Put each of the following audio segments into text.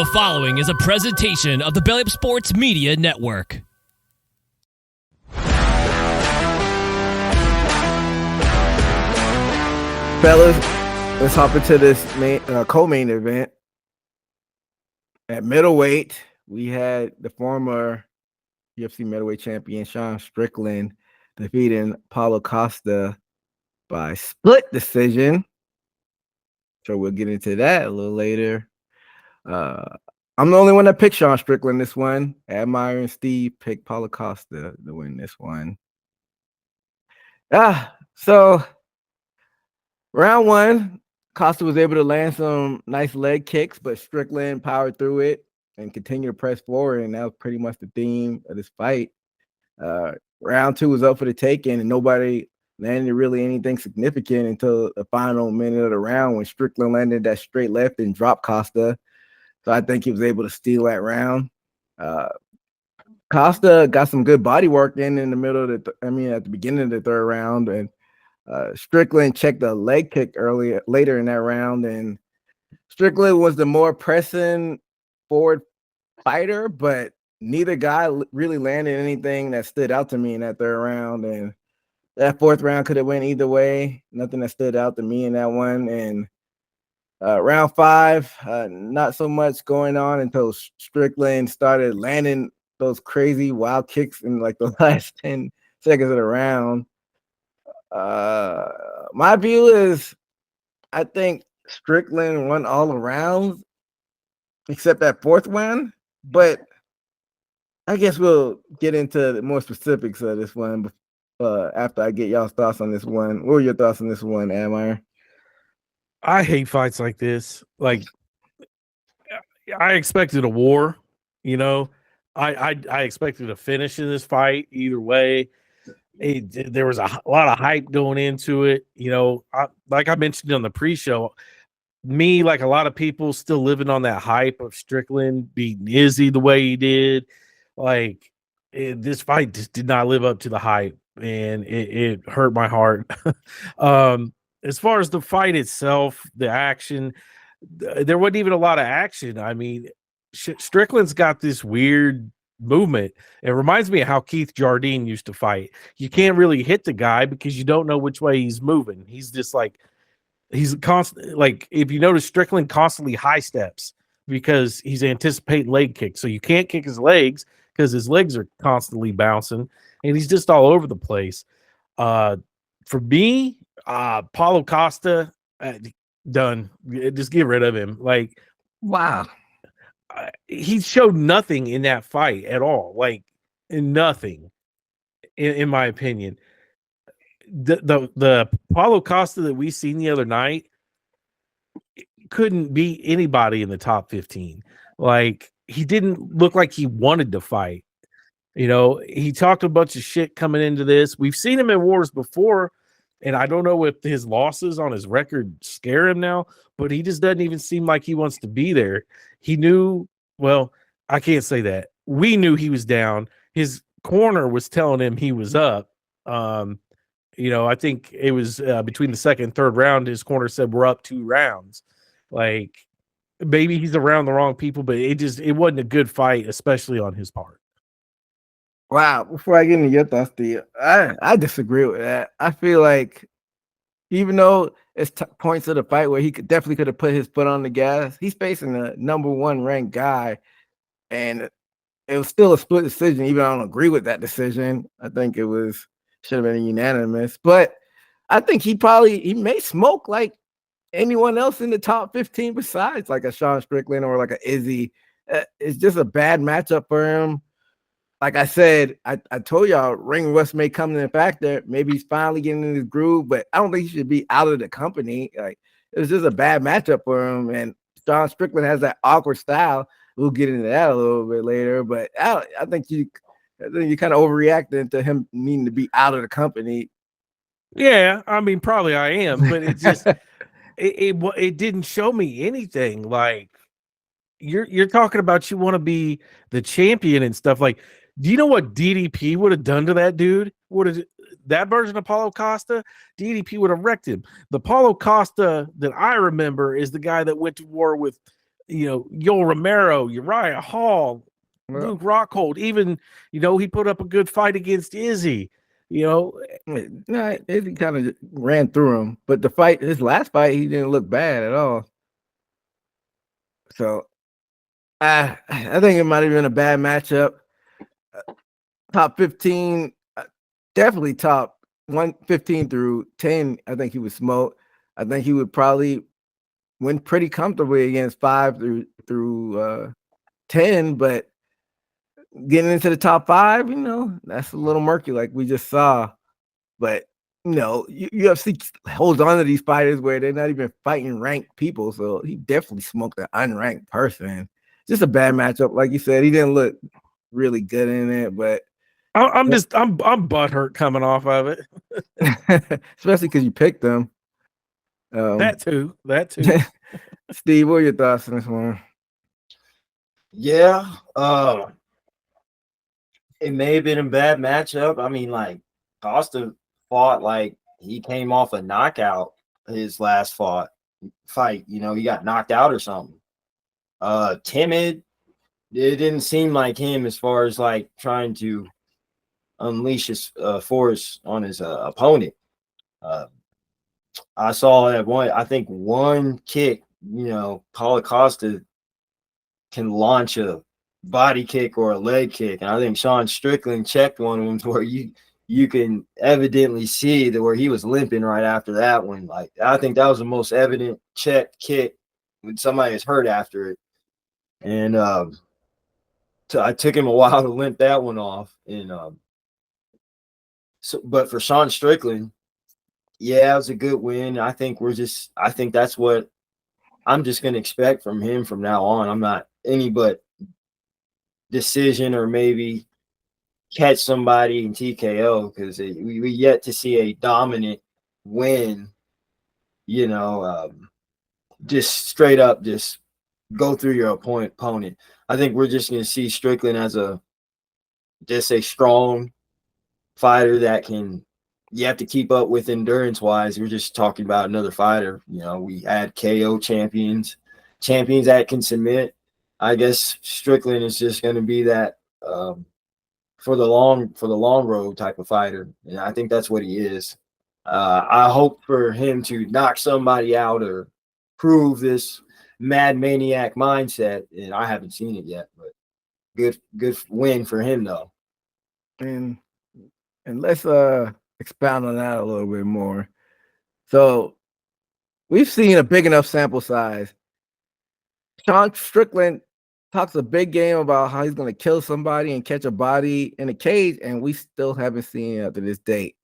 The following is a presentation of the Belly Up Sports Media Network. Fellas, let's hop into this co-main event. At middleweight, we had the former UFC middleweight champion Sean Strickland defeating Paulo Costa by split decision. So we'll get into that a little later. I'm the only one that picked Sean Strickland this one. Admire and Steve picked Paulo Costa to win this one. So round one, Costa was able to land some nice leg kicks, but Strickland powered through it and continued to press forward, and that was pretty much the theme of this fight. Round two was up for the taking, and nobody landed really anything significant until the final minute of the round when Strickland landed that straight left and dropped Costa. So I think he was able to steal that round. Costa got some good body work in the middle of at the beginning of the third round, and Strickland checked a leg kick later in that round, and Strickland was the more pressing forward fighter, but neither guy really landed anything that stood out to me in that third round. And that fourth round could have went either way. Nothing that stood out to me in that one. And round five, not so much going on until Strickland started landing those crazy wild kicks in like the last 10 seconds of the round. My view is I think Strickland won all the rounds except that fourth one, but I guess we'll get into the more specifics of this one after I get y'all's thoughts on this one. What were your thoughts on this one, Admire? I hate fights like this. Like, I expected a war, you know. I expected a finish in this fight either way. There was a lot of hype going into it, you know. Like I mentioned on the pre-show, me, like a lot of people, still living on that hype of Strickland beating Izzy the way he did. Like, this fight just did not live up to the hype, and it hurt my heart. As far as the fight itself, the action, there wasn't even a lot of action. I mean, Strickland's got this weird movement. It reminds me of how Keith Jardine used to fight. You can't really hit the guy because you don't know which way he's moving. He's just like, he's constant. Like, if you notice, Strickland constantly high steps because he's anticipating leg kicks. So you can't kick his legs because his legs are constantly bouncing, and he's just all over the place. For me, Paulo Costa, done. Just get rid of him. Like, wow. He showed nothing in that fight at all. Like, nothing, in my opinion. The Paulo Costa that we seen the other night couldn't beat anybody in the top 15. Like, he didn't look like he wanted to fight. You know, he talked a bunch of shit coming into this. We've seen him in wars before, and I don't know if his losses on his record scare him now, but he just doesn't even seem like he wants to be there. He knew, well, I can't say that. We knew he was down. His corner was telling him he was up. You know, I think it was between the second and third round, his corner said we're up 2 rounds. Like, maybe he's around the wrong people, but it wasn't a good fight, especially on his part. Wow. Before I get into your thoughts, Steve, I disagree with that. I feel like even though it's points of the fight where he definitely could have put his foot on the gas, he's facing the number 1 ranked guy, and it was still a split decision. Even I don't agree with that decision. I think it should have been unanimous, but I think he may smoke like anyone else in the top 15 besides like a Sean Strickland or like a Izzy. It's just a bad matchup for him. Like I said, I told y'all ring rust may come in factor. Maybe he's finally getting in his groove, but I don't think he should be out of the company. Like, it was just a bad matchup for him. And Sean Strickland has that awkward style. We'll get into that a little bit later, but I think you kind of overreacted to him needing to be out of the company. Yeah, I mean, probably I am, but it just it didn't show me anything. Like, you're talking about you want to be the champion and stuff. Like, do you know what DDP would have done to that dude? That version of Paulo Costa? DDP would have wrecked him. The Paulo Costa that I remember is the guy that went to war with Yoel Romero, Uriah Hall, Luke Rockhold, even, he put up a good fight against Izzy, No, Izzy kind of ran through him, but his last fight, he didn't look bad at all. So I think it might have been a bad matchup. Top 15, definitely top 115 through 10. I think he would smoke. I think he would probably win pretty comfortably against 5 through 10, but getting into the top 5, that's a little murky, like we just saw. But UFC holds on to these fighters where they're not even fighting ranked people. So he definitely smoked an unranked person. Just a bad matchup, like you said. He didn't look really good in it, but I'm butthurt coming off of it, especially because you picked them. That too. Steve, what are your thoughts on this one? Yeah, it may have been a bad matchup. I mean, like Costa fought like he came off a knockout his last fight. He got knocked out or something. Timid. It didn't seem like him as far as like trying to unleash his force on his opponent. I saw that one kick, Paulo Costa can launch a body kick or a leg kick. And I think Sean Strickland checked one of them to where you can evidently see that where he was limping right after that one. Like, I think that was the most evident check kick when somebody is hurt after it. And I took him a while to limp that one off. And but for Sean Strickland, yeah, it was a good win. I think that's what I'm just going to expect from him from now on. I'm not any but decision or maybe catch somebody in TKO because we yet to see a dominant win, just straight up just go through your opponent. I think we're just going to see Strickland as a strong fighter that you have to keep up with endurance wise. We're just talking about another fighter. We had KO champions that can submit. I guess Strickland is just going to be that for the long road type of fighter, and I think that's what he is. I hope for him to knock somebody out or prove this mad maniac mindset, and I haven't seen it yet. But good win for him though. And let's expound on that a little bit more. So we've seen a big enough sample size. Sean Strickland talks a big game about how he's going to kill somebody and catch a body in a cage, and we still haven't seen it up to this date.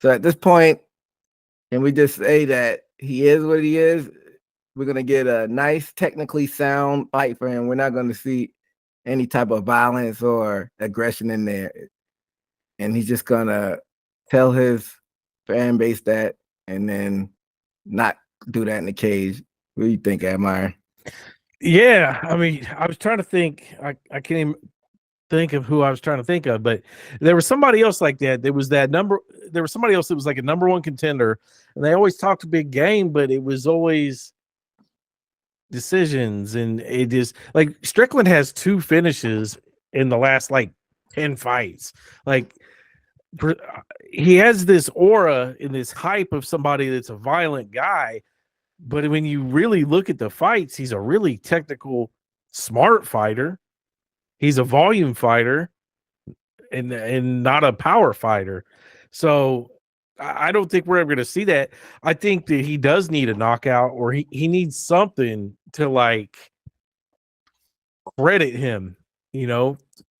So at this point, can we just say that he is what he is? We're going to get a nice, technically sound fight for him. We're not going to see any type of violence or aggression in there. And he's just going to tell his fan base that and then not do that in the cage. What do you think, Admire? Yeah, I mean, I was trying to think. I can't even think of who I was trying to think of, but there was somebody else like that. There was somebody else that was like a number one contender, and they always talked a big game, but it was always decisions. And it is like Strickland has 2 finishes in the last like 10 fights. Like, he has this aura and this hype of somebody that's a violent guy. But when you really look at the fights, he's a really technical, smart fighter. He's a volume fighter and not a power fighter. So I don't think we're ever going to see that. I think that he does need a knockout, or he needs something to like credit him.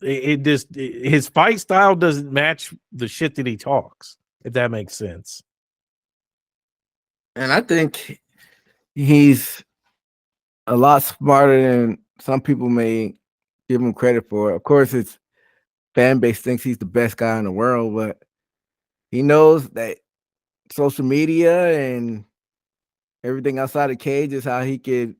His fight style doesn't match the shit that he talks, if that makes sense. And I think he's a lot smarter than some people may give him credit for. Of course, his fan base thinks he's the best guy in the world, but he knows that social media and everything outside the cage is how he could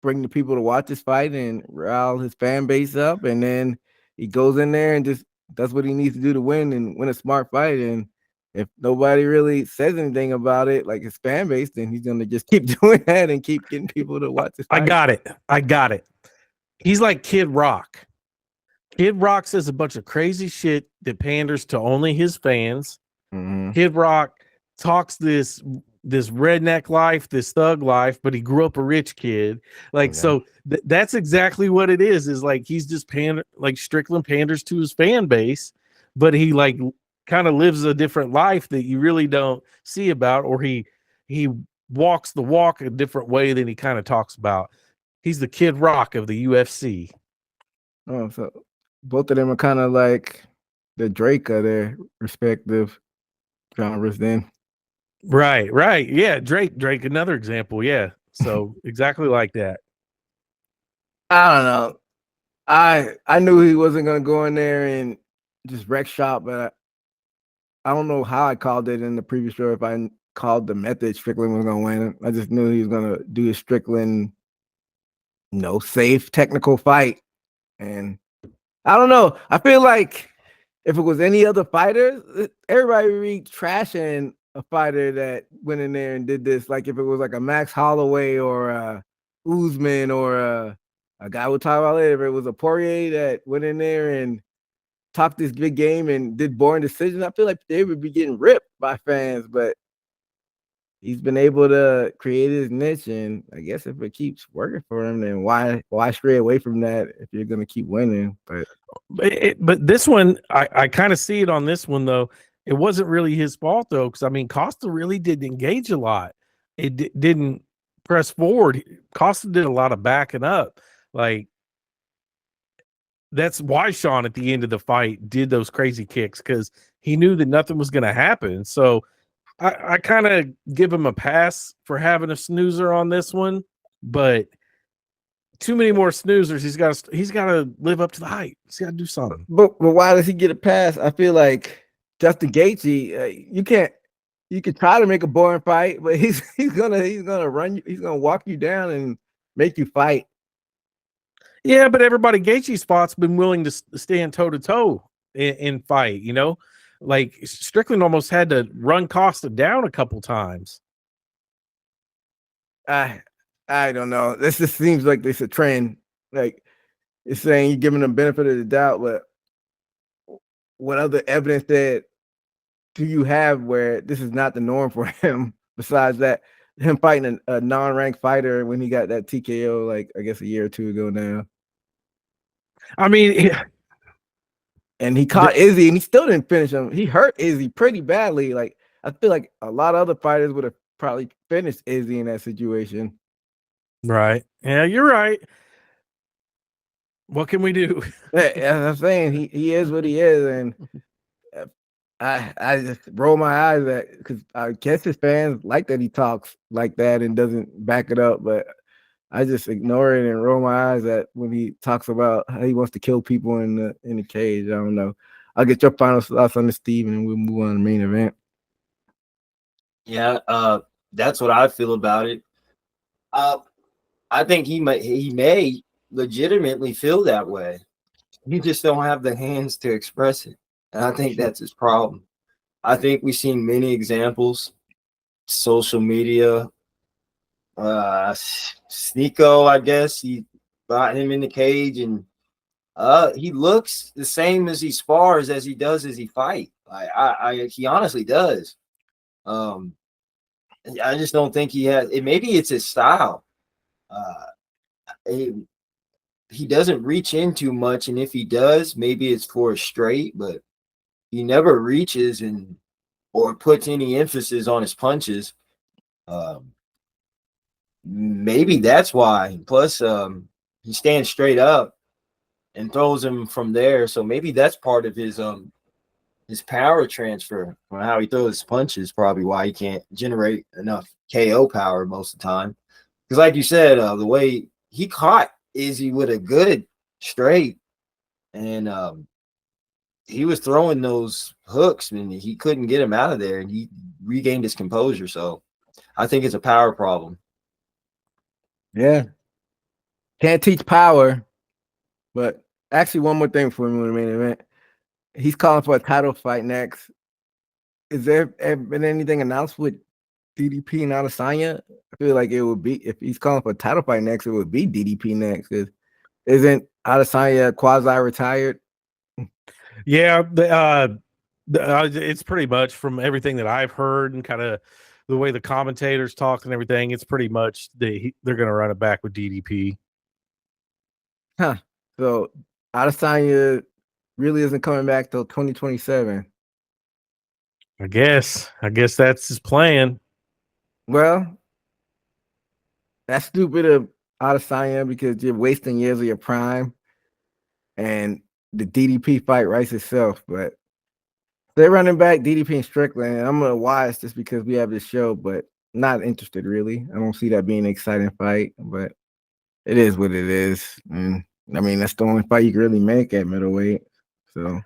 bring the people to watch his fight and rile his fan base up. And then he goes in there and just does what he needs to do to win and win a smart fight. And if nobody really says anything about it, like his fan base, then he's gonna just keep doing that and keep getting people to watch his fight. I got it. He's like Kid Rock. Kid Rock says a bunch of crazy shit that panders to only his fans. Mm-hmm. Kid Rock talks this redneck life, this thug life, but he grew up a rich kid. Like, so that's exactly what it is. Is like he's just like Strickland panders to his fan base, but he like kind of lives a different life that you really don't see about, or he walks the walk a different way than he kind of talks about. He's the Kid Rock of the UFC. Oh, so both of them are kind of like the Drake of their respective genres then. Right. Yeah, Drake, another example. Yeah. So exactly like that. I don't know. I knew he wasn't gonna go in there and just wreck shop, but I don't know how I called it in the previous show. If I called the method Strickland was gonna win, I just knew he was gonna do a Strickland, safe technical fight. And I don't know. I feel like if it was any other fighter, everybody would be trashing a fighter that went in there and did this. Like if it was like a Max Holloway or a Usman or a guy we'll talk about later, if it was a Poirier that went in there and talked this big game and did boring decisions, I feel like they would be getting ripped by fans. But he's been able to create his niche, and I guess if it keeps working for him, then why stray away from that if you're gonna keep winning? But this one, I kind of see it on this one though. It wasn't really his fault though, because I mean, Costa really didn't engage a lot. It didn't press forward. Costa did a lot of backing up. Like that's why Sean at the end of the fight did those crazy kicks, because he knew that nothing was going to happen. So I kind of give him a pass for having a snoozer on this one, but too many more snoozers. He's got to live up to the hype. He's got to do something. But why does he get a pass? I feel like Justin Gaethje, you can try to make a boring fight, but he's gonna run you. He's gonna walk you down and make you fight. Yeah, but everybody Gaethje's fight's been willing to stand toe to toe in fight. Like Strickland almost had to run Costa down a couple times. I don't know. This just seems like it's a trend. Like it's saying you're giving them benefit of the doubt, but what other evidence that do you have where this is not the norm for him? Besides that, him fighting a non-ranked fighter when he got that TKO, like I guess a year or two ago now. I mean, and he caught Izzy, and he still didn't finish him. He hurt Izzy pretty badly. Like I feel like a lot of other fighters would have probably finished Izzy in that situation. Right? Yeah, you're right. What can we do? As I'm saying, he is what he is, and I just roll my eyes at because I guess his fans like that he talks like that and doesn't back it up, but I just ignore it and roll my eyes at when he talks about how he wants to kill people in the cage. I don't know. I'll get your final thoughts on this, Steve, and we'll move on to the main event. Yeah, that's what I feel about it. I think he may legitimately feel that way. He just don't have the hands to express it. And I think that's his problem. I think we've seen many examples, social media, Sneeko, I guess, he got him in the cage, and he looks the same as he spars as he does as he fight. He honestly does. I just don't think he has it. Maybe it's his style. He doesn't reach in too much, and if he does, maybe it's for a straight, but he never reaches or puts any emphasis on his punches. Maybe that's why. Plus, he stands straight up and throws him from there. So maybe that's part of his power transfer from how he throws his punches. Probably why he can't generate enough KO power most of the time. Because, like you said, the way he caught Izzy with a good straight, and he was throwing those hooks, and he couldn't get him out of there, and he regained his composure. So I think it's a power problem. Yeah. Can't teach power. But actually, one more thing for me in the main event. He's calling for a title fight next. is there been anything announced with DDP and Adesanya? I feel like it would be, if he's calling for a title fight next, it would be DDP next. Because isn't Adesanya quasi-retired? Yeah, it's pretty much from everything that I've heard and kind of the way the commentators talk and everything. It's pretty much they're going to run it back with DDP. Huh. So Adesanya really isn't coming back till 2027. I guess that's his plan. Well, that's stupid of Adesanya because you're wasting years of your prime, and the DDP fight writes itself. But they're running back DDP and Strickland. I'm gonna watch just because we have this show, but not interested really. I don't see that being an exciting fight, but it is what it is. And I mean, that's the only fight you can really make at middleweight. So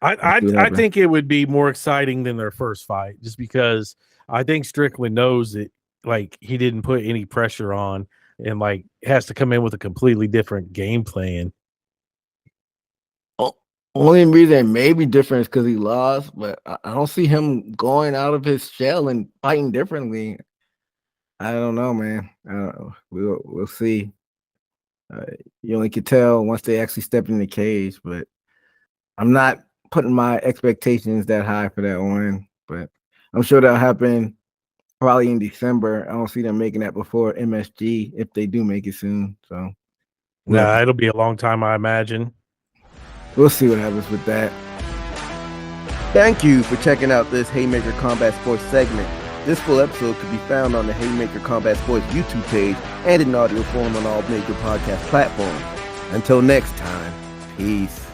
I think it would be more exciting than their first fight, just because I think Strickland knows that, like, he didn't put any pressure on and like has to come in with a completely different game plan. Only reason it may be different is because he lost, but I don't see him going out of his shell and fighting differently. I don't know, man. We'll see. You only can tell once they actually step in the cage, but I'm not putting my expectations that high for that one. But I'm sure that'll happen probably in December. I don't see them making that before MSG if they do make it soon. So, Nah, it'll be a long time, I imagine. We'll see what happens with that. Thank you for checking out this Haymaker Combat Sports segment. This full episode could be found on the Haymaker Combat Sports YouTube page and in audio form on all major podcast platforms. Until next time, peace.